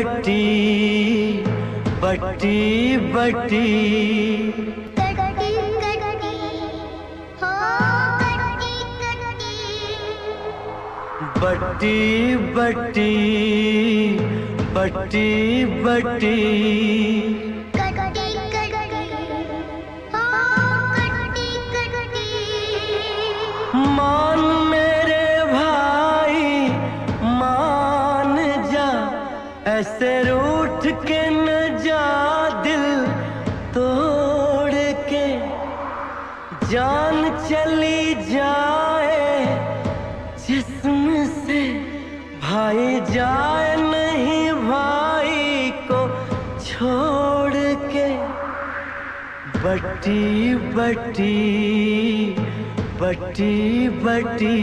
बट्टी बट्टी बट्टी कटी कटी हो कटी कटी बट्टी बट्टी बट्टी बट्टी कटी कटी हो कटी कटी मान मेरे भाई मान जा, ऐसे रूठ के न जा, दिल तोड़ के जान चली जाए जिस्म से, भाई जाए नहीं भाई को छोड़ के। बट्टी बट्टी बट्टी बट्टी